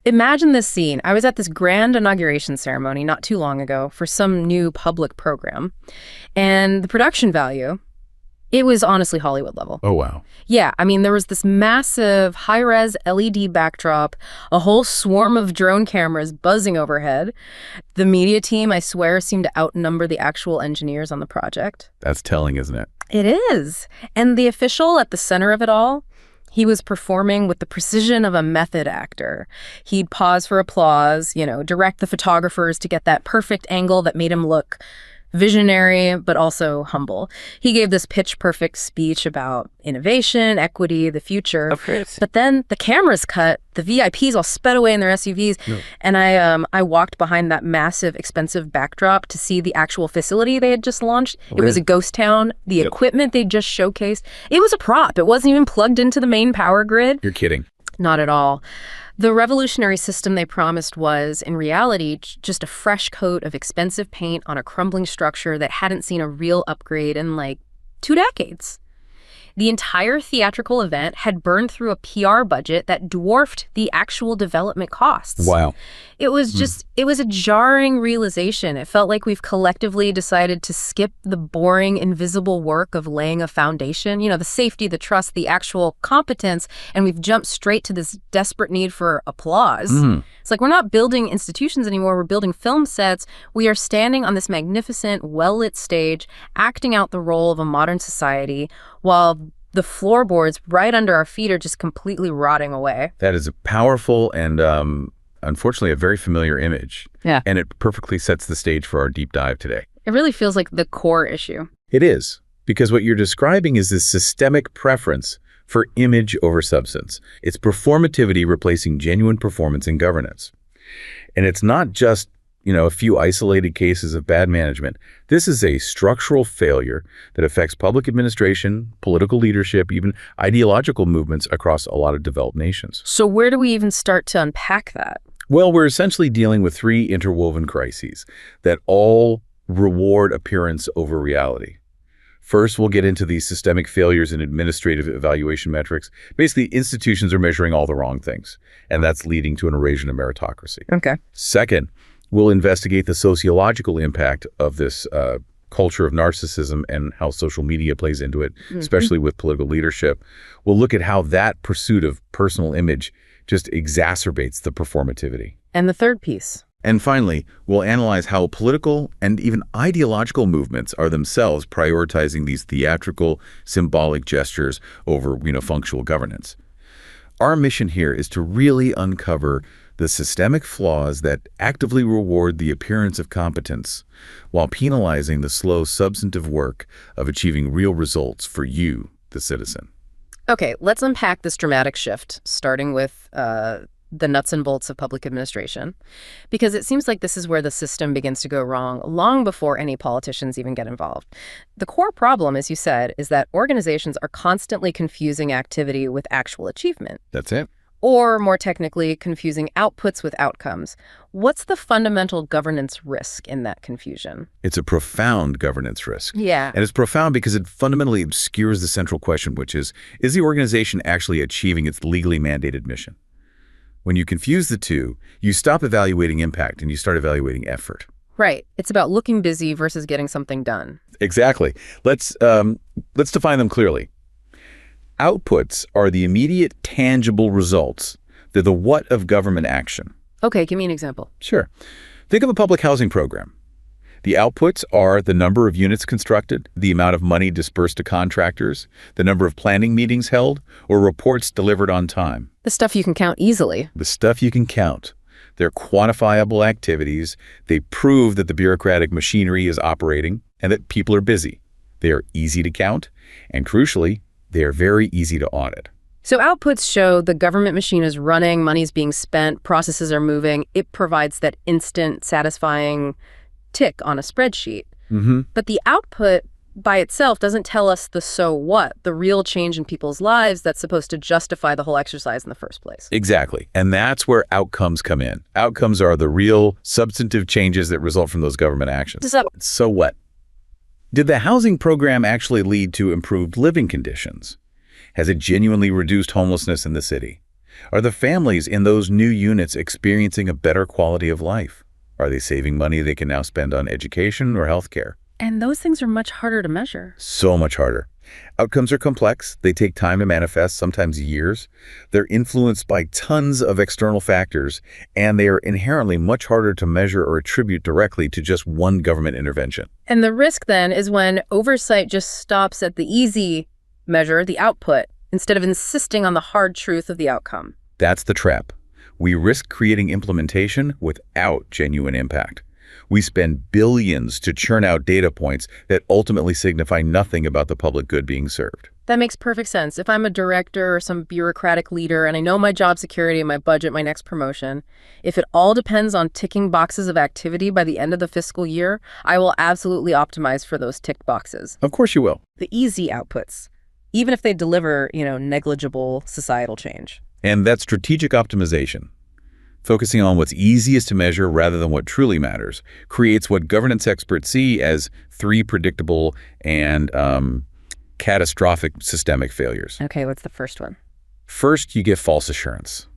Imagine this scene. I was at this grand inauguration ceremony not too long ago for some new public program, and the production value, it was honestly Hollywood level. Oh, wow. Yeah, I mean, there was this massive high-res LED backdrop, a whole swarm of drone cameras buzzing overhead. The media team, I swear, seemed to outnumber the actual engineers on the project. That's telling, isn't it? It is. And the official at the center of it all, he was performing with the precision of a method actor. He'd pause for applause, direct the photographers to get that perfect angle that made him look visionary, but also humble. He gave this pitch-perfect speech about innovation, equity, the future. Of course. But then the cameras cut, the VIPs all sped away in their SUVs, and I walked behind that massive, expensive backdrop to see the actual facility they had just launched. Okay. It was a ghost town. The equipment they just showcased, it was a prop. It wasn't even plugged into the main power grid. You're kidding. Not at all. The revolutionary system they promised was, in reality, just a fresh coat of expensive paint on a crumbling structure that hadn't seen a real upgrade in, 2 decades. The entire theatrical event had burned through a PR budget that dwarfed the actual development costs. Wow. It was it was a jarring realization. It felt like we've collectively decided to skip the boring, invisible work of laying a foundation, the safety, the trust, the actual competence, and we've jumped straight to this desperate need for applause. It's like we're not building institutions anymore, we're building film sets. We are standing on this magnificent, well-lit stage, acting out the role of a modern society, while the floorboards right under our feet are just completely rotting away. That is a powerful and, unfortunately, a very familiar image. Yeah. And it perfectly sets the stage for our deep dive today. It really feels like the core issue. It is, because what you're describing is this systemic preference for image over substance. It's performativity replacing genuine performance in governance. And it's not just a few isolated cases of bad management. This is a structural failure that affects public administration, political leadership, even ideological movements across a lot of developed nations. So where do we even start to unpack that? Well, we're essentially dealing with 3 interwoven crises that all reward appearance over reality. First, we'll get into these systemic failures in administrative evaluation metrics. Basically, institutions are measuring all the wrong things, and that's leading to an erosion of meritocracy. Okay. Second, we'll investigate the sociological impact of this culture of narcissism and how social media plays into it, especially with political leadership. We'll look at how that pursuit of personal image just exacerbates the performativity. And the third piece. And finally, we'll analyze how political and even ideological movements are themselves prioritizing these theatrical, symbolic gestures over, functional governance. Our mission here is to really uncover the systemic flaws that actively reward the appearance of competence while penalizing the slow, substantive work of achieving real results for you, the citizen. Okay, let's unpack this dramatic shift, starting with the nuts and bolts of public administration, because it seems like this is where the system begins to go wrong long before any politicians even get involved. The core problem, as you said, is that organizations are constantly confusing activity with actual achievement. That's it. Or, more technically, confusing outputs with outcomes. What's the fundamental governance risk in that confusion? It's a profound governance risk. Yeah. And it's profound because it fundamentally obscures the central question, which is the organization actually achieving its legally mandated mission? When you confuse the two, you stop evaluating impact and you start evaluating effort. Right. It's about looking busy versus getting something done. Exactly. Let's define them clearly. Outputs are the immediate, tangible results. They're the what of government action. Okay, give me an example. Sure. Think of a public housing program. The outputs are the number of units constructed, the amount of money dispersed to contractors, the number of planning meetings held, or reports delivered on time. The stuff you can count easily. The stuff you can count. They're quantifiable activities. They prove that the bureaucratic machinery is operating and that people are busy. They are easy to count, and crucially, they are very easy to audit. So outputs show the government machine is running, money's being spent, processes are moving. It provides that instant, satisfying tick on a spreadsheet. But the output by itself doesn't tell us the so what, the real change in people's lives that's supposed to justify the whole exercise in the first place. Exactly. And that's where outcomes come in. Outcomes are the real substantive changes that result from those government actions. So what? Did the housing program actually lead to improved living conditions? Has it genuinely reduced homelessness in the city? Are the families in those new units experiencing a better quality of life? Are they saving money they can now spend on education or healthcare? And those things are much harder to measure. So much harder. Outcomes are complex. They take time to manifest, sometimes years. They're influenced by tons of external factors, and they are inherently much harder to measure or attribute directly to just one government intervention. And the risk then is when oversight just stops at the easy measure, the output, instead of insisting on the hard truth of the outcome. That's the trap. We risk creating implementation without genuine impact. We spend billions to churn out data points that ultimately signify nothing about the public good being served. That makes perfect sense. If I'm a director or some bureaucratic leader and I know my job security, my budget, my next promotion, if it all depends on ticking boxes of activity by the end of the fiscal year, I will absolutely optimize for those ticked boxes. Of course you will. The easy outputs, even if they deliver, negligible societal change. And that's strategic optimization. Focusing on what's easiest to measure rather than what truly matters creates what governance experts see as 3 predictable and catastrophic systemic failures. Okay, what's the first one? First, you get false assurance.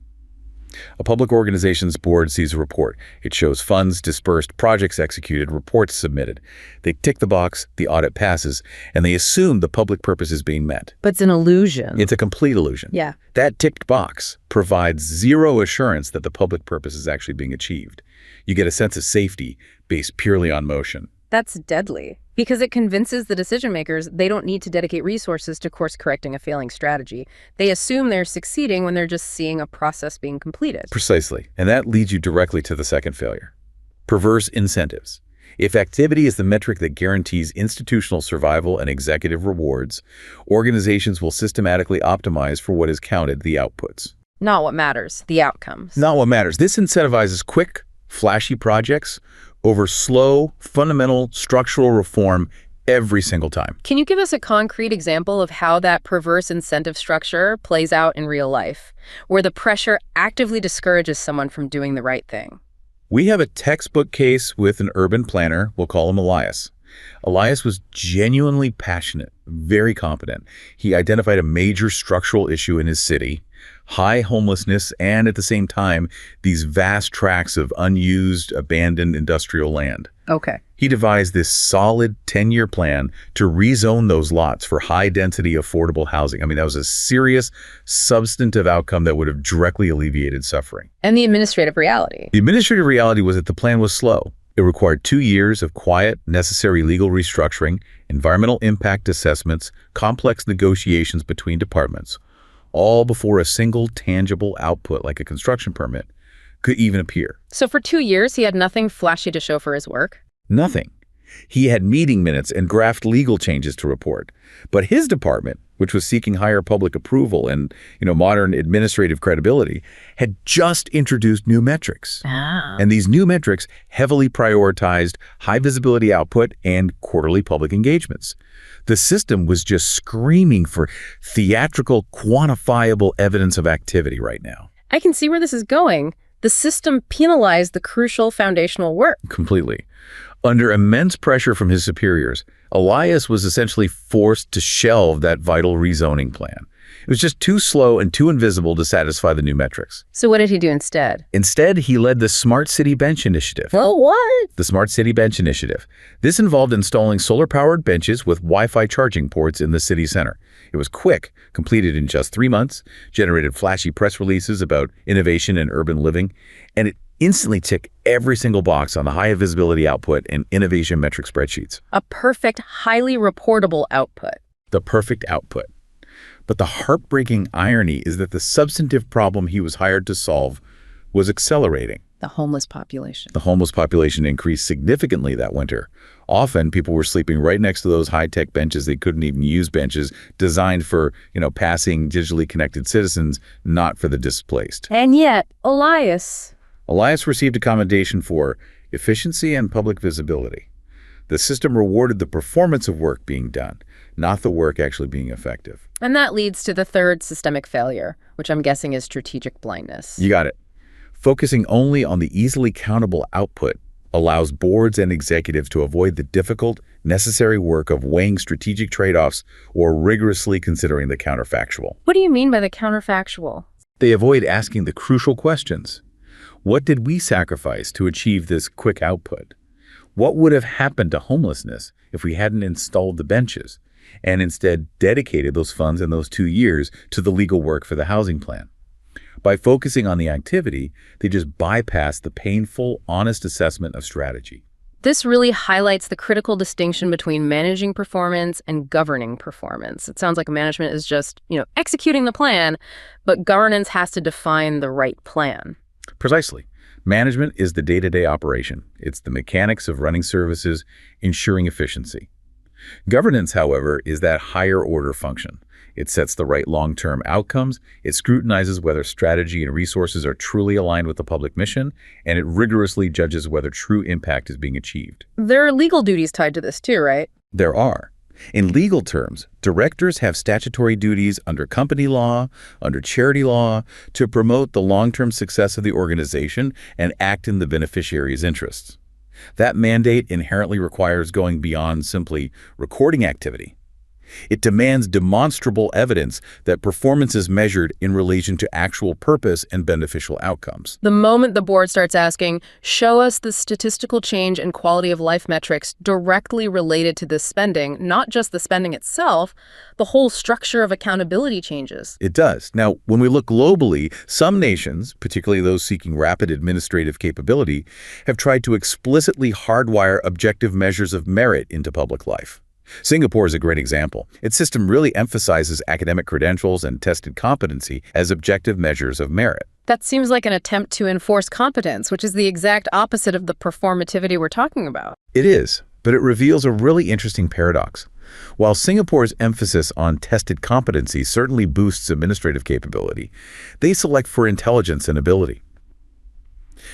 A public organization's board sees a report. It shows funds dispersed, projects executed, reports submitted. They tick the box, the audit passes, and they assume the public purpose is being met. But it's an illusion. It's a complete illusion. Yeah. That ticked box provides zero assurance that the public purpose is actually being achieved. You get a sense of safety based purely on motion. That's deadly, because it convinces the decision makers they don't need to dedicate resources to course-correcting a failing strategy. They assume they're succeeding when they're just seeing a process being completed. Precisely. And that leads you directly to the second failure. Perverse incentives. If activity is the metric that guarantees institutional survival and executive rewards, organizations will systematically optimize for what is counted, the outputs. Not what matters, the outcomes. Not what matters. This incentivizes quick, flashy projects over slow, fundamental, structural reform every single time. Can you give us a concrete example of how that perverse incentive structure plays out in real life, where the pressure actively discourages someone from doing the right thing? We have a textbook case with an urban planner. We'll call him Elias. Elias was genuinely passionate, very competent. He identified a major structural issue in his city, high homelessness, and at the same time, these vast tracts of unused, abandoned industrial land. Okay. He devised this solid 10-year plan to rezone those lots for high-density, affordable housing. I mean, that was a serious, substantive outcome that would have directly alleviated suffering. And the administrative reality. The administrative reality was that the plan was slow. It required 2 years of quiet, necessary legal restructuring, environmental impact assessments, complex negotiations between departments, all before a single tangible output like a construction permit could even appear. So for 2 years, he had nothing flashy to show for his work? Nothing. He had meeting minutes and draft legal changes to report. But his department, which was seeking higher public approval and, modern administrative credibility, had just introduced new metrics. Ah. And these new metrics heavily prioritized high visibility output and quarterly public engagements. The system was just screaming for theatrical, quantifiable evidence of activity right now. I can see where this is going. The system penalized the crucial foundational work. Completely. Under immense pressure from his superiors, Elias was essentially forced to shelve that vital rezoning plan. It was just too slow and too invisible to satisfy the new metrics. So what did he do instead? Instead, he led the Smart City Bench Initiative. Oh, what? The Smart City Bench Initiative. This involved installing solar-powered benches with Wi-Fi charging ports in the city center. It was quick, completed in just 3 months, generated flashy press releases about innovation and urban living, and it instantly ticked every single box on the high visibility output and innovation metric spreadsheets. A perfect, highly reportable output. The perfect output. But the heartbreaking irony is that the substantive problem he was hired to solve was accelerating. The homeless population. The homeless population increased significantly that winter. Often, people were sleeping right next to those high-tech benches. They couldn't even use benches designed for, passing digitally connected citizens, not for the displaced. And yet, Elias received a commendation for efficiency and public visibility. The system rewarded the performance of work being done, not the work actually being effective. And that leads to the third systemic failure, which I'm guessing is strategic blindness. You got it. Focusing only on the easily countable output allows boards and executives to avoid the difficult, necessary work of weighing strategic trade-offs or rigorously considering the counterfactual. What do you mean by the counterfactual? They avoid asking the crucial questions. What did we sacrifice to achieve this quick output? What would have happened to homelessness if we hadn't installed the benches and instead dedicated those funds in those 2 years to the legal work for the housing plan? By focusing on the activity, they just bypass the painful, honest assessment of strategy. This really highlights the critical distinction between managing performance and governing performance. It sounds like management is just, executing the plan, but governance has to define the right plan. Precisely. Management is the day-to-day operation. It's the mechanics of running services, ensuring efficiency. Governance, however, is that higher order function. It sets the right long-term outcomes, it scrutinizes whether strategy and resources are truly aligned with the public mission, and it rigorously judges whether true impact is being achieved. There are legal duties tied to this too, right? There are. In legal terms, directors have statutory duties under company law, under charity law, to promote the long-term success of the organization and act in the beneficiary's interests. That mandate inherently requires going beyond simply recording activity. It demands demonstrable evidence that performance is measured in relation to actual purpose and beneficial outcomes. The moment the board starts asking, show us the statistical change and quality of life metrics directly related to this spending, not just the spending itself, the whole structure of accountability changes. It does. Now, when we look globally, some nations, particularly those seeking rapid administrative capability, have tried to explicitly hardwire objective measures of merit into public life. Singapore is a great example. Its system really emphasizes academic credentials and tested competency as objective measures of merit. That seems like an attempt to enforce competence, which is the exact opposite of the performativity we're talking about. It is, but it reveals a really interesting paradox. While Singapore's emphasis on tested competency certainly boosts administrative capability, they select for intelligence and ability.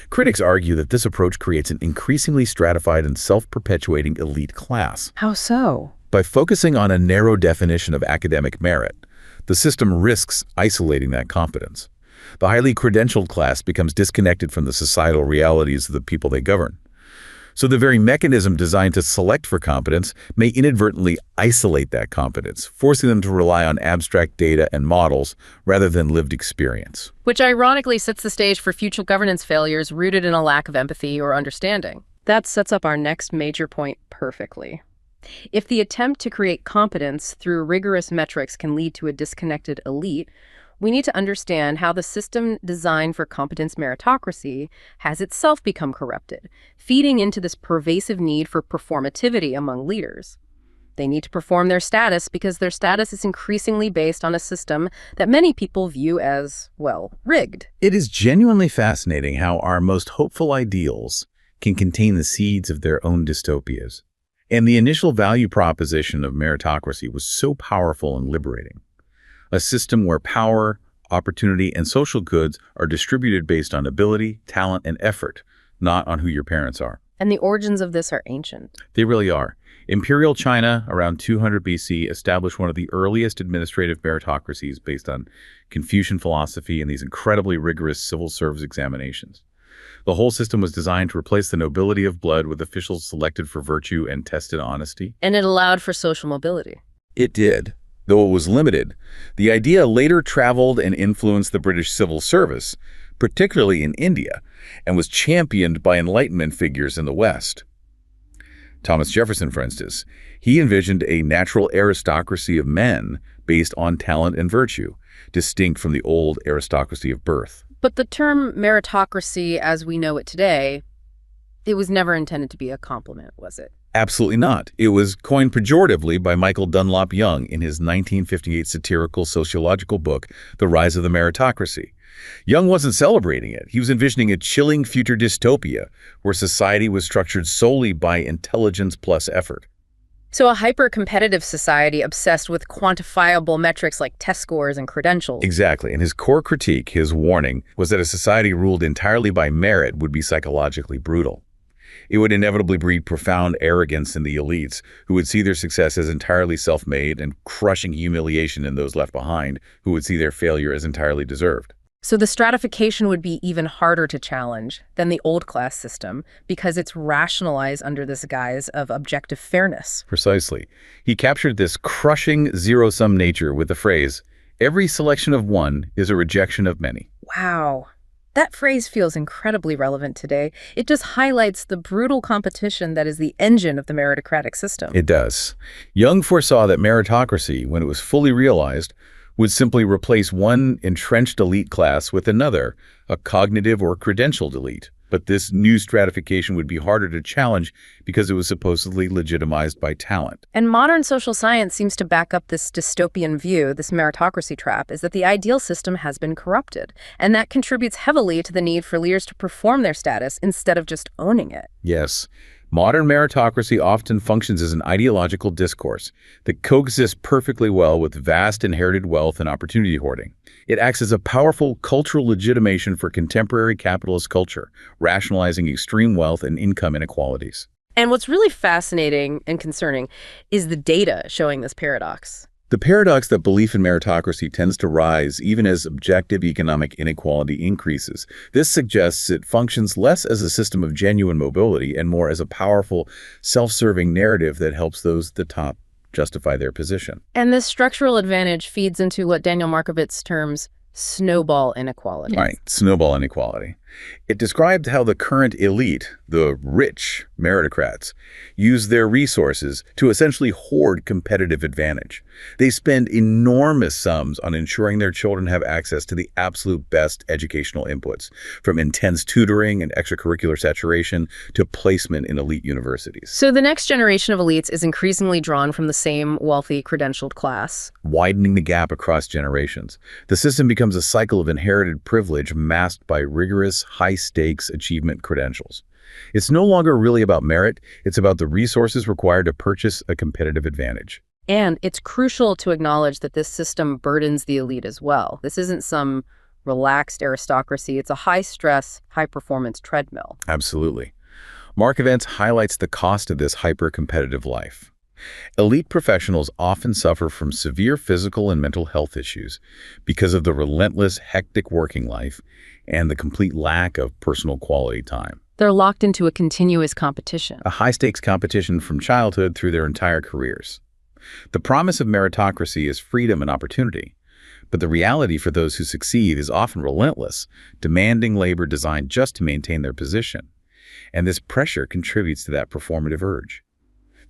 Critics argue that this approach creates an increasingly stratified and self-perpetuating elite class. How so? By focusing on a narrow definition of academic merit, the system risks isolating that competence. The highly credentialed class becomes disconnected from the societal realities of the people they govern. So the very mechanism designed to select for competence may inadvertently isolate that competence, forcing them to rely on abstract data and models rather than lived experience. Which ironically sets the stage for future governance failures rooted in a lack of empathy or understanding. That sets up our next major point perfectly. If the attempt to create competence through rigorous metrics can lead to a disconnected elite, we need to understand how the system designed for competence meritocracy has itself become corrupted, feeding into this pervasive need for performativity among leaders. They need to perform their status because their status is increasingly based on a system that many people view as, rigged. It is genuinely fascinating how our most hopeful ideals can contain the seeds of their own dystopias. And the initial value proposition of meritocracy was so powerful and liberating. A system where power, opportunity, and social goods are distributed based on ability, talent, and effort, not on who your parents are. And the origins of this are ancient. They really are. Imperial China, around 200 BC, established one of the earliest administrative meritocracies based on Confucian philosophy and these incredibly rigorous civil service examinations. The whole system was designed to replace the nobility of blood with officials selected for virtue and tested honesty. And it allowed for social mobility. It did. Though it was limited, the idea later traveled and influenced the British civil service, particularly in India, and was championed by Enlightenment figures in the West. Thomas Jefferson, for instance, he envisioned a natural aristocracy of men based on talent and virtue, distinct from the old aristocracy of birth. But the term meritocracy as we know it today, it was never intended to be a compliment, was it? Absolutely not. It was coined pejoratively by Michael Dunlop Young in his 1958 satirical sociological book, The Rise of the Meritocracy. Young wasn't celebrating it. He was envisioning a chilling future dystopia where society was structured solely by intelligence plus effort. So a hyper-competitive society obsessed with quantifiable metrics like test scores and credentials. Exactly. And his core critique, his warning, was that a society ruled entirely by merit would be psychologically brutal. It would inevitably breed profound arrogance in the elites, who would see their success as entirely self-made and crushing humiliation in those left behind, who would see their failure as entirely deserved. So the stratification would be even harder to challenge than the old class system because it's rationalized under this guise of objective fairness. Precisely. He captured this crushing zero-sum nature with the phrase, Every selection of one is a rejection of many. Wow. That phrase feels incredibly relevant today. It just highlights the brutal competition that is the engine of the meritocratic system. It does. Young foresaw that meritocracy, when it was fully realized, would simply replace one entrenched elite class with another, a cognitive or credentialed elite. But this new stratification would be harder to challenge because it was supposedly legitimized by talent. And modern social science seems to back up this dystopian view, this meritocracy trap, is that the ideal system has been corrupted. And that contributes heavily to the need for leaders to perform their status instead of just owning it. Yes. Modern meritocracy often functions as an ideological discourse that coexists perfectly well with vast inherited wealth and opportunity hoarding. It acts as a powerful cultural legitimation for contemporary capitalist culture, rationalizing extreme wealth and income inequalities. And what's really fascinating and concerning is the data showing this paradox. The paradox that belief in meritocracy tends to rise even as objective economic inequality increases. This suggests it functions less as a system of genuine mobility and more as a powerful, self-serving narrative that helps those at the top justify their position. And this structural advantage feeds into what Daniel Markovits terms snowball inequality. Right, snowball inequality. It described how the current elite, the rich meritocrats, use their resources to essentially hoard competitive advantage. They spend enormous sums on ensuring their children have access to the absolute best educational inputs, from intense tutoring and extracurricular saturation to placement in elite universities. So the next generation of elites is increasingly drawn from the same wealthy, credentialed class, widening the gap across generations. The system becomes a cycle of inherited privilege masked by rigorous, high-stakes achievement credentials. It's no longer really about merit, it's about the resources required to purchase a competitive advantage. And it's crucial to acknowledge that this system burdens the elite as well. This isn't some relaxed aristocracy. It's a high-stress, high-performance treadmill. Absolutely. Markovits highlights the cost of this hyper-competitive life. Elite professionals often suffer from severe physical and mental health issues because of the relentless, hectic working life and the complete lack of personal quality time. They're locked into a continuous competition. A high-stakes competition from childhood through their entire careers. The promise of meritocracy is freedom and opportunity, but the reality for those who succeed is often relentless, demanding labor designed just to maintain their position. And this pressure contributes to that performative urge.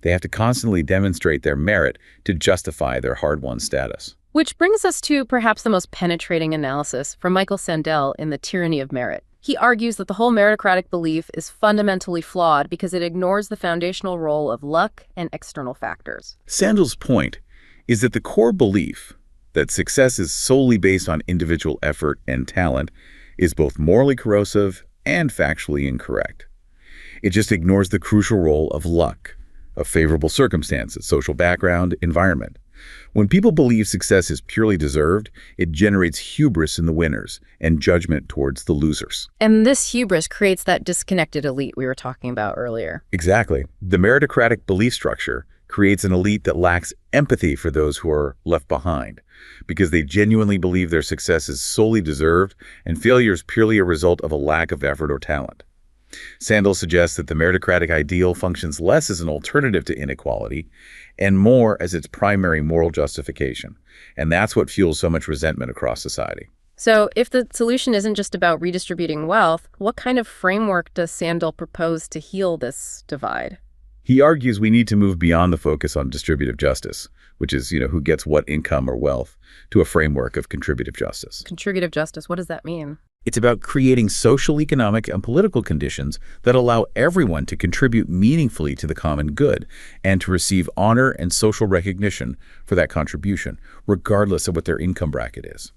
They have to constantly demonstrate their merit to justify their hard-won status. Which brings us to perhaps the most penetrating analysis from Michael Sandel in The Tyranny of Merit. He argues that the whole meritocratic belief is fundamentally flawed because it ignores the foundational role of luck and external factors. Sandel's point is that the core belief that success is solely based on individual effort and talent is both morally corrosive and factually incorrect. It just ignores the crucial role of luck, of favorable circumstances, social background, environment. When people believe success is purely deserved, it generates hubris in the winners and judgment towards the losers. And this hubris creates that disconnected elite we were talking about earlier. Exactly. The meritocratic belief structure creates an elite that lacks empathy for those who are left behind because they genuinely believe their success is solely deserved and failure is purely a result of a lack of effort or talent. Sandel suggests that the meritocratic ideal functions less as an alternative to inequality and more as its primary moral justification. And that's what fuels so much resentment across society. So if the solution isn't just about redistributing wealth, what kind of framework does Sandel propose to heal this divide? He argues we need to move beyond the focus on distributive justice, which is, who gets what income or wealth, to a framework of contributive justice. Contributive justice, what does that mean? It's about creating social, economic, and political conditions that allow everyone to contribute meaningfully to the common good and to receive honor and social recognition for that contribution, regardless of what their income bracket is.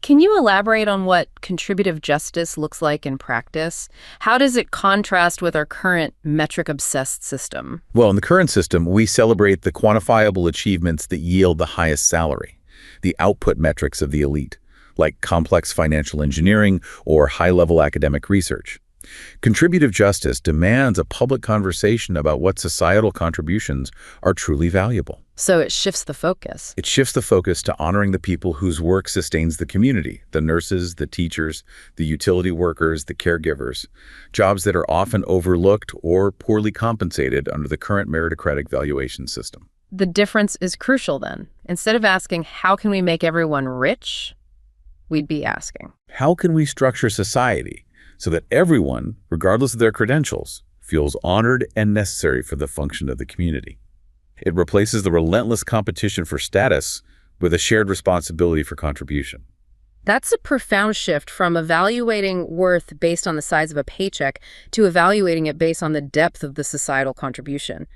Can you elaborate on what contributive justice looks like in practice? How does it contrast with our current metric-obsessed system? Well, in the current system, we celebrate the quantifiable achievements that yield the highest salary, the output metrics of the elite, like complex financial engineering or high-level academic research. Contributive justice demands a public conversation about what societal contributions are truly valuable. So it shifts the focus. It shifts the focus to honoring the people whose work sustains the community, the nurses, the teachers, the utility workers, the caregivers, jobs that are often overlooked or poorly compensated under the current meritocratic valuation system. The difference is crucial then. Instead of asking, how can we make everyone rich? We'd be asking, how can we structure society so that everyone, regardless of their credentials, feels honored and necessary for the function of the community? It replaces the relentless competition for status with a shared responsibility for contribution. That's a profound shift from evaluating worth based on the size of a paycheck to evaluating it based on the depth of the societal contribution.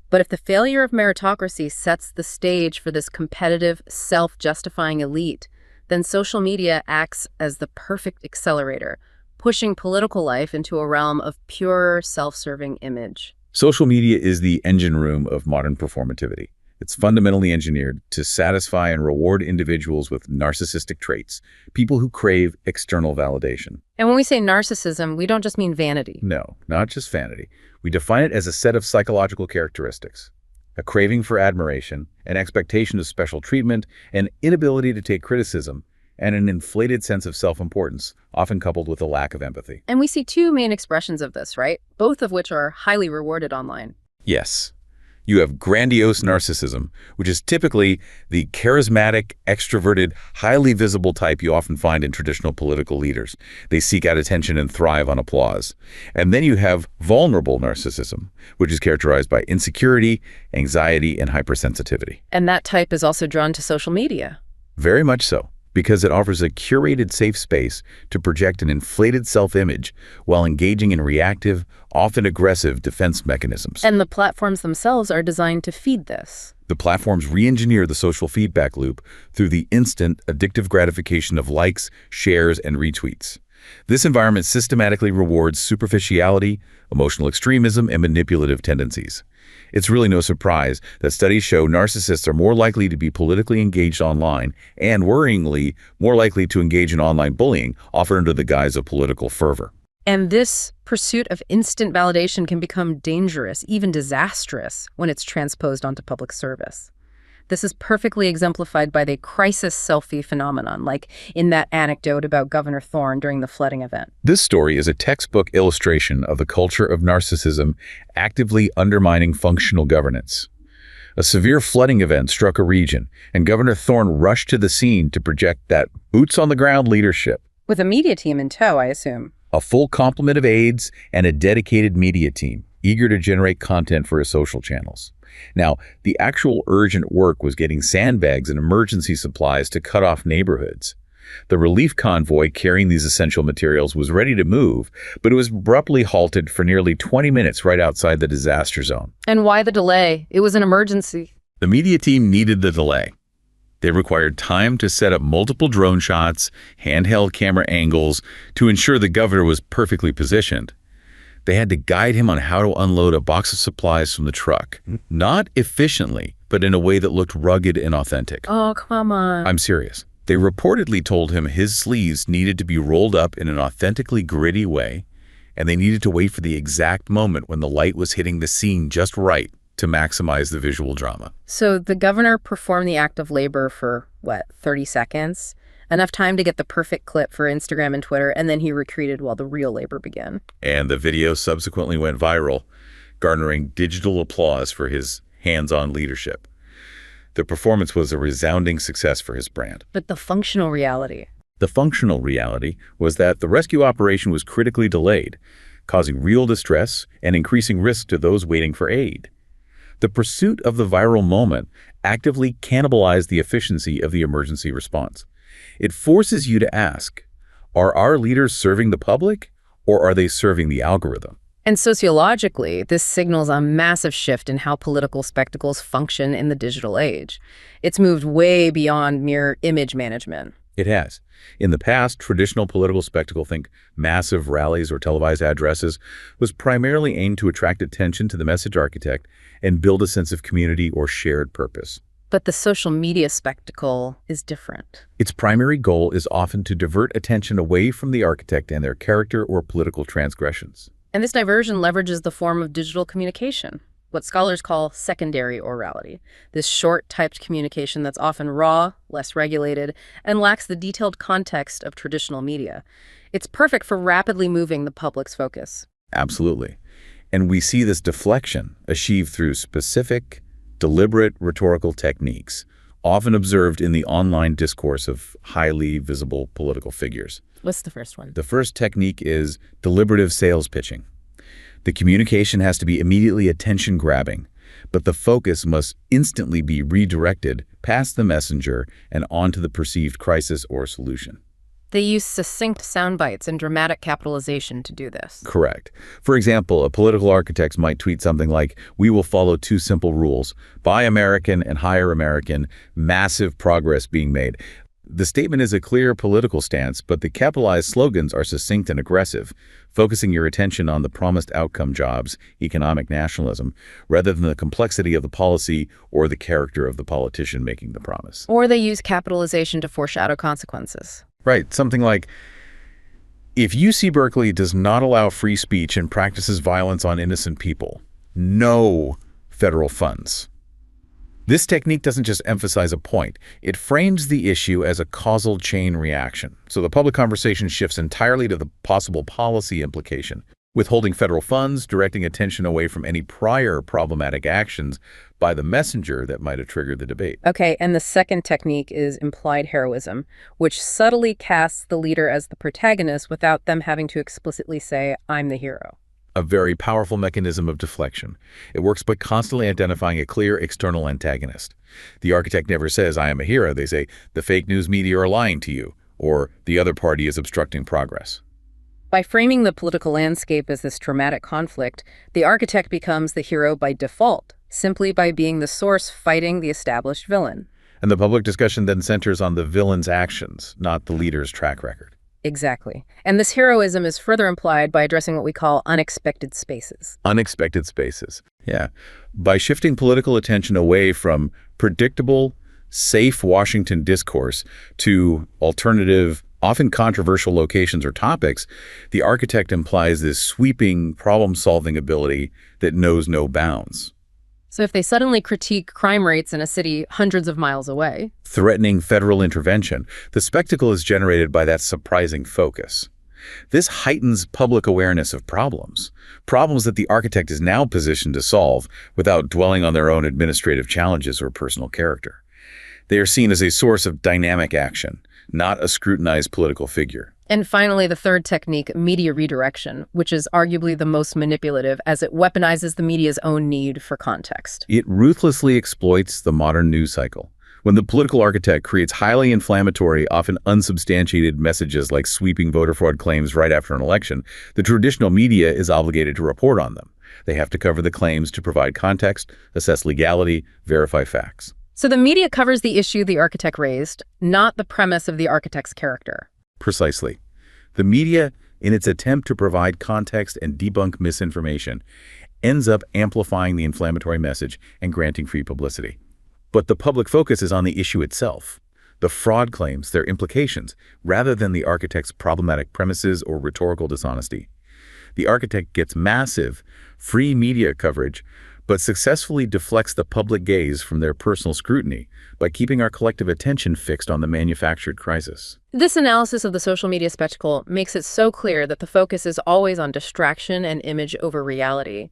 But if the failure of meritocracy sets the stage for this competitive, self-justifying elite, then social media acts as the perfect accelerator, pushing political life into a realm of pure, self-serving image. Social media is the engine room of modern performativity. It's fundamentally engineered to satisfy and reward individuals with narcissistic traits, people who crave external validation. And when we say narcissism, we don't just mean vanity. No, not just vanity. We define it as a set of psychological characteristics: a craving for admiration, an expectation of special treatment, an inability to take criticism, and an inflated sense of self-importance, often coupled with a lack of empathy. And we see two main expressions of this, right? Both of which are highly rewarded online. Yes. You have grandiose narcissism, which is typically the charismatic, extroverted, highly visible type you often find in traditional political leaders. They seek out attention and thrive on applause. And then you have vulnerable narcissism, which is characterized by insecurity, anxiety, and hypersensitivity. And that type is also drawn to social media. Very much so, because it offers a curated safe space to project an inflated self-image while engaging in reactive, often aggressive defense mechanisms. And the platforms themselves are designed to feed this. The platforms re-engineer the social feedback loop through the instant, addictive gratification of likes, shares, and retweets. This environment systematically rewards superficiality, emotional extremism, and manipulative tendencies. It's really no surprise that studies show narcissists are more likely to be politically engaged online and, worryingly, more likely to engage in online bullying, often under the guise of political fervor. And this pursuit of instant validation can become dangerous, even disastrous, when it's transposed onto public service. This is perfectly exemplified by the crisis selfie phenomenon, like in that anecdote about Governor Thorne during the flooding event. This story is a textbook illustration of the culture of narcissism actively undermining functional governance. A severe flooding event struck a region, and Governor Thorne rushed to the scene to project that boots-on-the-ground leadership. With a media team in tow, I assume. A full complement of aides and a dedicated media team, eager to generate content for his social channels. Now, the actual urgent work was getting sandbags and emergency supplies to cut off neighborhoods. The relief convoy carrying these essential materials was ready to move, but it was abruptly halted for nearly 20 minutes right outside the disaster zone. And why the delay? It was an emergency. The media team needed the delay. They required time to set up multiple drone shots, handheld camera angles, to ensure the governor was perfectly positioned. They had to guide him on how to unload a box of supplies from the truck. Not efficiently, but in a way that looked rugged and authentic. Oh, come on. I'm serious. They reportedly told him his sleeves needed to be rolled up in an authentically gritty way, and they needed to wait for the exact moment when the light was hitting the scene just right to maximize the visual drama. So the governor performed the act of labor for, 30 seconds? Enough time to get the perfect clip for Instagram and Twitter, and then he retreated while the real labor began. And the video subsequently went viral, garnering digital applause for his hands-on leadership. The performance was a resounding success for his brand. But the functional reality? The functional reality was that the rescue operation was critically delayed, causing real distress and increasing risk to those waiting for aid. The pursuit of the viral moment actively cannibalized the efficiency of the emergency response. It forces you to ask, are our leaders serving the public, or are they serving the algorithm? And sociologically, this signals a massive shift in how political spectacles function in the digital age. It's moved way beyond mere image management. It has. In the past, traditional political spectacle, think massive rallies or televised addresses, was primarily aimed to attract attention to the message architect and build a sense of community or shared purpose. But the social media spectacle is different. Its primary goal is often to divert attention away from the architect and their character or political transgressions. And this diversion leverages the form of digital communication, what scholars call secondary orality, this short typed communication that's often raw, less regulated, and lacks the detailed context of traditional media. It's perfect for rapidly moving the public's focus. Absolutely. And we see this deflection achieved through specific, deliberate rhetorical techniques, often observed in the online discourse of highly visible political figures. What's the first one? The first technique is deliberative sales pitching. The communication has to be immediately attention-grabbing, but the focus must instantly be redirected past the messenger and onto the perceived crisis or solution. They use succinct sound bites and dramatic capitalization to do this. Correct. For example, a political architect might tweet something like, "We will follow two simple rules: buy American and hire American, massive progress being made." The statement is a clear political stance, but the capitalized slogans are succinct and aggressive, focusing your attention on the promised outcome: jobs, economic nationalism, rather than the complexity of the policy or the character of the politician making the promise. Or they use capitalization to foreshadow consequences. Right, something like, if UC Berkeley does not allow free speech and practices violence on innocent people, no federal funds. This technique doesn't just emphasize a point, it frames the issue as a causal chain reaction. So the public conversation shifts entirely to the possible policy implication, withholding federal funds, directing attention away from any prior problematic actions by the messenger that might have triggered the debate. Okay, and the second technique is implied heroism, which subtly casts the leader as the protagonist without them having to explicitly say, "I'm the hero." A very powerful mechanism of deflection. It works by constantly identifying a clear external antagonist. The architect never says, "I am a hero." They say, "The fake news media are lying to you," or "The other party is obstructing progress." By framing the political landscape as this dramatic conflict, the architect becomes the hero by default, simply by being the source fighting the established villain. And the public discussion then centers on the villain's actions, not the leader's track record. Exactly. And this heroism is further implied by addressing what we call unexpected spaces. Unexpected spaces. Yeah. By shifting political attention away from predictable, safe Washington discourse to alternative, often controversial locations or topics, the architect implies this sweeping problem-solving ability that knows no bounds. So if they suddenly critique crime rates in a city hundreds of miles away, threatening federal intervention, the spectacle is generated by that surprising focus. This heightens public awareness of problems that the architect is now positioned to solve without dwelling on their own administrative challenges or personal character. They are seen as a source of dynamic action, not a scrutinized political figure. And finally, the third technique, media redirection, which is arguably the most manipulative as it weaponizes the media's own need for context. It ruthlessly exploits the modern news cycle. When the political architect creates highly inflammatory, often unsubstantiated messages like sweeping voter fraud claims right after an election, the traditional media is obligated to report on them. They have to cover the claims to provide context, assess legality, verify facts. So the media covers the issue the architect raised, not the premise of the architect's character. Precisely. The media, in its attempt to provide context and debunk misinformation, ends up amplifying the inflammatory message and granting free publicity. But the public focus is on the issue itself, the fraud claims, their implications, rather than the architect's problematic premises or rhetorical dishonesty. The architect gets massive, free media coverage, but successfully deflects the public gaze from their personal scrutiny by keeping our collective attention fixed on the manufactured crisis. This analysis of the social media spectacle makes it so clear that the focus is always on distraction and image over reality.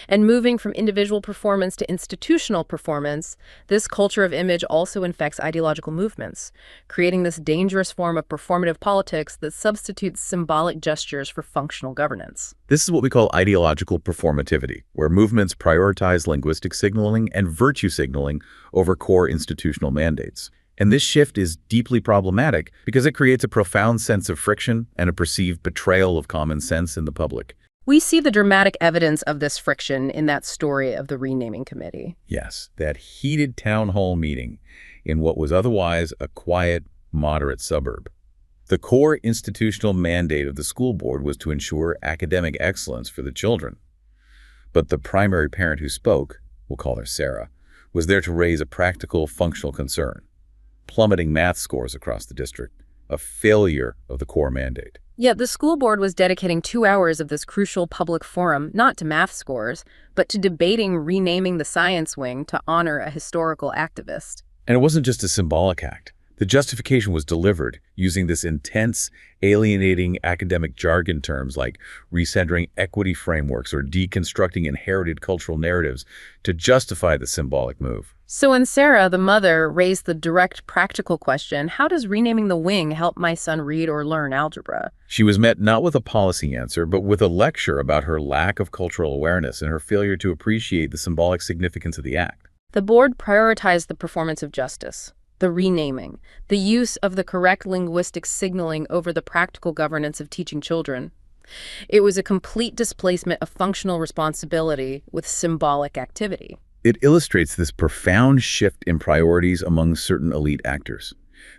And moving from individual performance to institutional performance, this culture of image also infects ideological movements, creating this dangerous form of performative politics that substitutes symbolic gestures for functional governance. This is what we call ideological performativity, where movements prioritize linguistic signaling and virtue signaling over core institutional mandates. And this shift is deeply problematic because it creates a profound sense of friction and a perceived betrayal of common sense in the public. We see the dramatic evidence of this friction in that story of the renaming committee. Yes, that heated town hall meeting in what was otherwise a quiet, moderate suburb. The core institutional mandate of the school board was to ensure academic excellence for the children. But the primary parent who spoke, we'll call her Sarah, was there to raise a practical, functional concern: plummeting math scores across the district, a failure of the core mandate. Yet the school board was dedicating 2 hours of this crucial public forum not to math scores, but to debating renaming the science wing to honor a historical activist. And it wasn't just a symbolic act. The justification was delivered using this intense, alienating academic jargon terms like recentering equity frameworks or deconstructing inherited cultural narratives to justify the symbolic move. So when Sarah, the mother, raised the direct practical question, how does renaming the wing help my son read or learn algebra? She was met not with a policy answer, but with a lecture about her lack of cultural awareness and her failure to appreciate the symbolic significance of the act. The board prioritized the performance of justice, the renaming, the use of the correct linguistic signaling over the practical governance of teaching children. It was a complete displacement of functional responsibility with symbolic activity. It illustrates this profound shift in priorities among certain elite actors.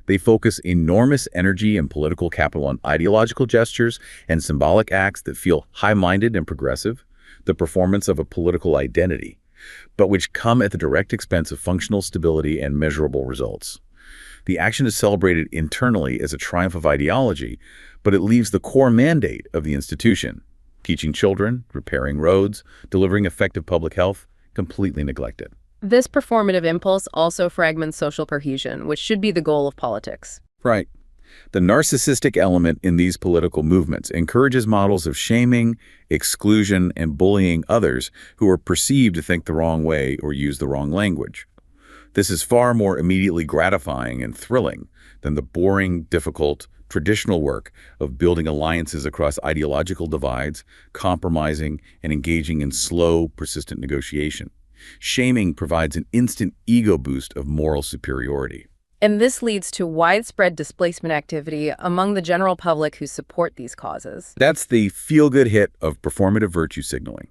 They focus enormous energy and political capital on ideological gestures and symbolic acts that feel high-minded and progressive, the performance of a political identity, but which come at the direct expense of functional stability and measurable results. The action is celebrated internally as a triumph of ideology, but it leaves the core mandate of the institution, teaching children, repairing roads, delivering effective public health, completely neglected. This performative impulse also fragments social cohesion, which should be the goal of politics. Right. The narcissistic element in these political movements encourages models of shaming, exclusion, and bullying others who are perceived to think the wrong way or use the wrong language. This is far more immediately gratifying and thrilling than the boring, difficult, traditional work of building alliances across ideological divides, compromising, and engaging in slow, persistent negotiation. Shaming provides an instant ego boost of moral superiority. And this leads to widespread displacement activity among the general public who support these causes. That's the feel-good hit of performative virtue signaling.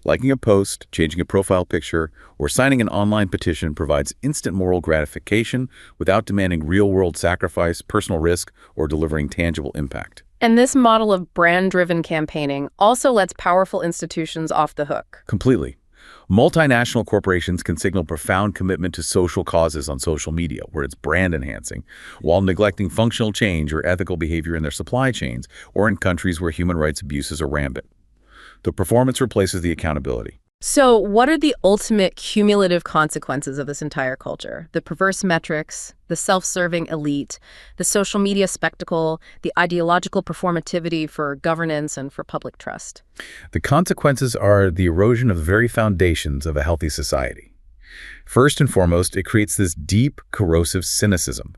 Liking a post, changing a profile picture, or signing an online petition provides instant moral gratification without demanding real-world sacrifice, personal risk, or delivering tangible impact. And this model of brand-driven campaigning also lets powerful institutions off the hook. Completely. Multinational corporations can signal profound commitment to social causes on social media, where it's brand enhancing, while neglecting functional change or ethical behavior in their supply chains, or in countries where human rights abuses are rampant. The performance replaces the accountability. So what are the ultimate cumulative consequences of this entire culture? The perverse metrics, the self-serving elite, the social media spectacle, the ideological performativity for governance and for public trust. The consequences are the erosion of the very foundations of a healthy society. First and foremost, it creates this deep, corrosive cynicism.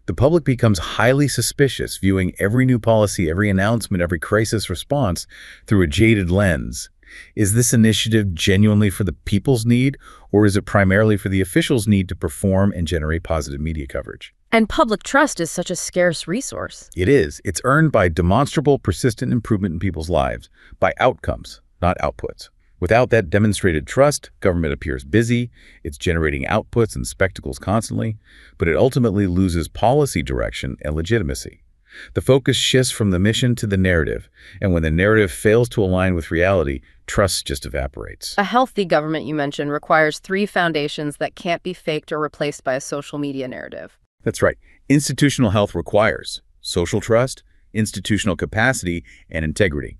The public becomes highly suspicious, viewing every new policy, every announcement, every crisis response through a jaded lens. Is this initiative genuinely for the people's need, or is it primarily for the officials' need to perform and generate positive media coverage? And public trust is such a scarce resource. It is. It's earned by demonstrable, persistent improvement in people's lives, by outcomes, not outputs. Without that demonstrated trust, government appears busy, it's generating outputs and spectacles constantly, but it ultimately loses policy direction and legitimacy. The focus shifts from the mission to the narrative, and when the narrative fails to align with reality, trust just evaporates. A healthy government, you mentioned, requires 3 foundations that can't be faked or replaced by a social media narrative. That's right. Institutional health requires social trust, institutional capacity, and integrity.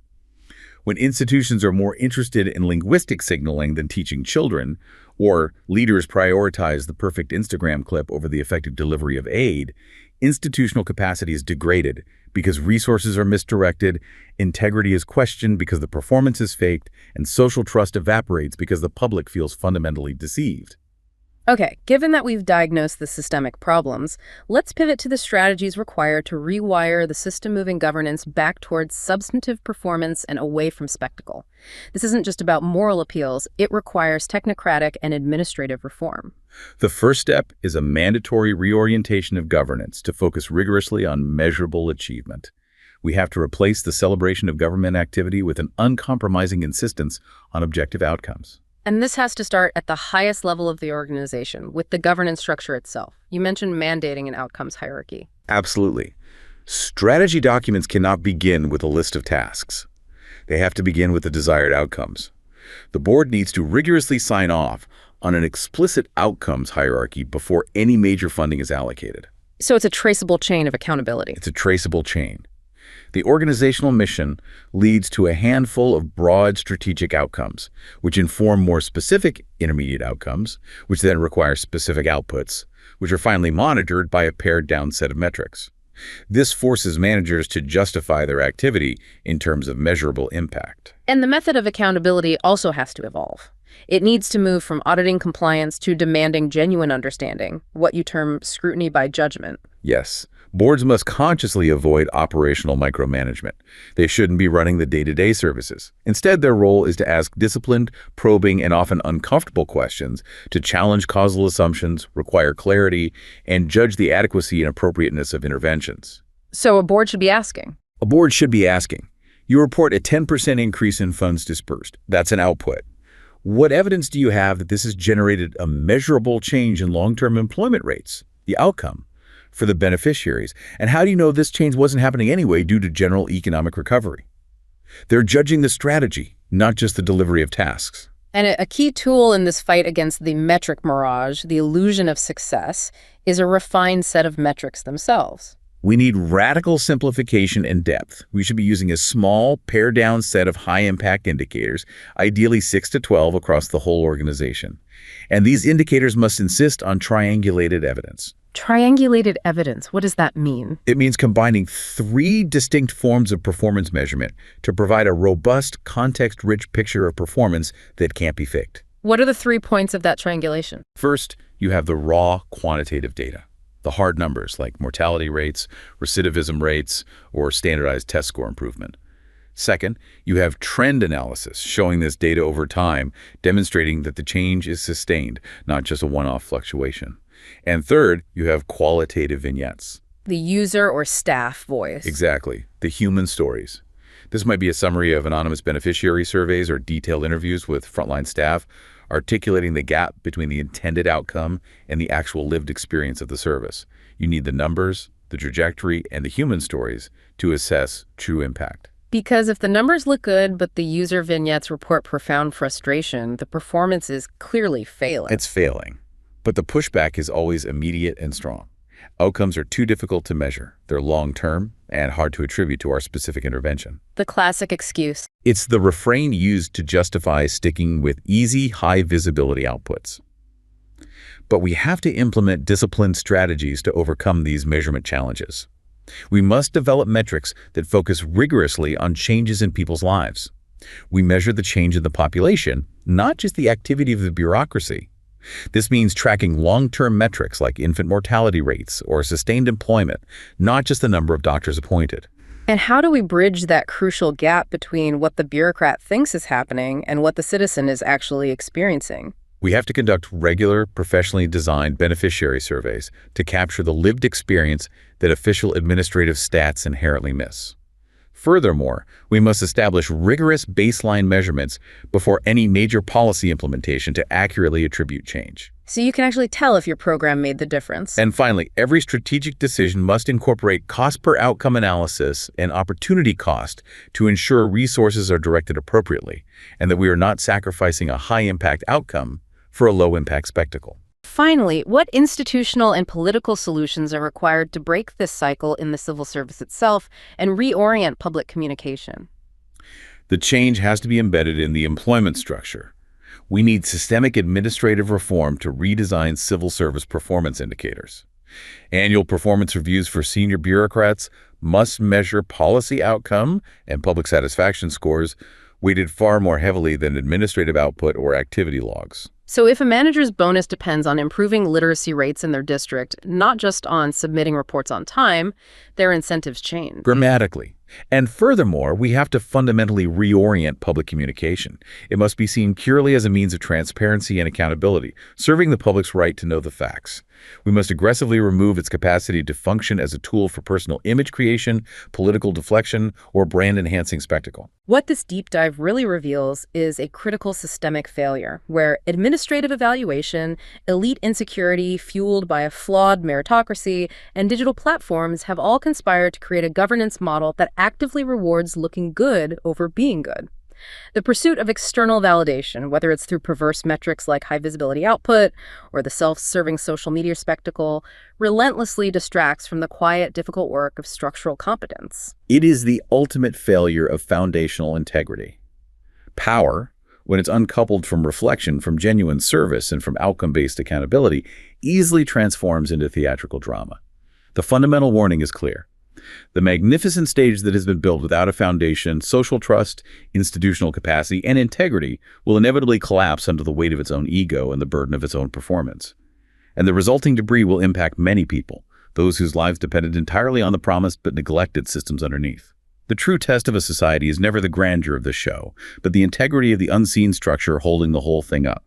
When institutions are more interested in linguistic signaling than teaching children, or leaders prioritize the perfect Instagram clip over the effective delivery of aid, institutional capacity is degraded because resources are misdirected, integrity is questioned because the performance is faked, and social trust evaporates because the public feels fundamentally deceived. Okay, given that we've diagnosed the systemic problems, let's pivot to the strategies required to rewire the system moving governance back towards substantive performance and away from spectacle. This isn't just about moral appeals, it requires technocratic and administrative reform. The first step is a mandatory reorientation of governance to focus rigorously on measurable achievement. We have to replace the celebration of government activity with an uncompromising insistence on objective outcomes. And this has to start at the highest level of the organization, with the governance structure itself. You mentioned mandating an outcomes hierarchy. Absolutely. Strategy documents cannot begin with a list of tasks. They have to begin with the desired outcomes. The board needs to rigorously sign off on an explicit outcomes hierarchy before any major funding is allocated. So it's a traceable chain of accountability. It's a traceable chain. The organizational mission leads to a handful of broad strategic outcomes, which inform more specific intermediate outcomes, which then require specific outputs, which are finally monitored by a pared-down set of metrics. This forces managers to justify their activity in terms of measurable impact. And the method of accountability also has to evolve. It needs to move from auditing compliance to demanding genuine understanding, what you term scrutiny by judgment. Yes, boards must consciously avoid operational micromanagement. They shouldn't be running the day-to-day services. Instead, their role is to ask disciplined, probing, and often uncomfortable questions, to challenge causal assumptions, require clarity, and judge the adequacy and appropriateness of interventions. So a board should be asking. A board should be asking, you report a 10% increase in funds dispersed. That's an output. What evidence do you have that this has generated a measurable change in long-term employment rates, the outcome, for the beneficiaries? And how do you know this change wasn't happening anyway due to general economic recovery? They're judging the strategy, not just the delivery of tasks. And a key tool in this fight against the metric mirage, the illusion of success, is a refined set of metrics themselves. We need radical simplification and depth. We should be using a small, pared-down set of high-impact indicators, ideally 6 to 12 across the whole organization. And these indicators must insist on triangulated evidence. Triangulated evidence, what does that mean? It means combining 3 distinct forms of performance measurement to provide a robust, context-rich picture of performance that can't be faked. What are the 3 points of that triangulation? First, you have the raw quantitative data. The hard numbers like mortality rates, recidivism rates, or standardized test score improvement. Second, you have trend analysis showing this data over time, demonstrating that the change is sustained, not just a one-off fluctuation. And third, you have qualitative vignettes. The user or staff voice. Exactly, the human stories. This might be a summary of anonymous beneficiary surveys or detailed interviews with frontline staff, articulating the gap between the intended outcome and the actual lived experience of the service. You need the numbers, the trajectory, and the human stories to assess true impact. Because if the numbers look good, but the user vignettes report profound frustration, the performance is clearly failing. It's failing. But the pushback is always immediate and strong. Outcomes are too difficult to measure. They're long-term and hard to attribute to our specific intervention. The classic excuse. It's the refrain used to justify sticking with easy, high-visibility outputs. But we have to implement disciplined strategies to overcome these measurement challenges. We must develop metrics that focus rigorously on changes in people's lives. We measure the change in the population, not just the activity of the bureaucracy. This means tracking long-term metrics like infant mortality rates or sustained employment, not just the number of doctors appointed. And how do we bridge that crucial gap between what the bureaucrat thinks is happening and what the citizen is actually experiencing? We have to conduct regular, professionally designed beneficiary surveys to capture the lived experience that official administrative stats inherently miss. Furthermore, we must establish rigorous baseline measurements before any major policy implementation to accurately attribute change. So you can actually tell if your program made the difference. And finally, every strategic decision must incorporate cost per outcome analysis and opportunity cost to ensure resources are directed appropriately and that we are not sacrificing a high-impact outcome for a low-impact spectacle. Finally, what institutional and political solutions are required to break this cycle in the civil service itself and reorient public communication? The change has to be embedded in the employment structure. We need systemic administrative reform to redesign civil service performance indicators. Annual performance reviews for senior bureaucrats must measure policy outcome and public satisfaction scores, weighted far more heavily than administrative output or activity logs. So if a manager's bonus depends on improving literacy rates in their district, not just on submitting reports on time, their incentives change. Dramatically. And furthermore, we have to fundamentally reorient public communication. It must be seen purely as a means of transparency and accountability, serving the public's right to know the facts. We must aggressively remove its capacity to function as a tool for personal image creation, political deflection, or brand-enhancing spectacle. What this deep dive really reveals is a critical systemic failure, where administrative evaluation, elite insecurity fueled by a flawed meritocracy, and digital platforms have all conspired to create a governance model that actively rewards looking good over being good. The pursuit of external validation, whether it's through perverse metrics like high-visibility output or the self-serving social media spectacle, relentlessly distracts from the quiet, difficult work of structural competence. It is the ultimate failure of foundational integrity. Power, when it's uncoupled from reflection, from genuine service, and from outcome-based accountability, easily transforms into theatrical drama. The fundamental warning is clear. The magnificent stage that has been built without a foundation, social trust, institutional capacity, and integrity will inevitably collapse under the weight of its own ego and the burden of its own performance. And the resulting debris will impact many people, those whose lives depended entirely on the promised but neglected systems underneath. The true test of a society is never the grandeur of the show, but the integrity of the unseen structure holding the whole thing up.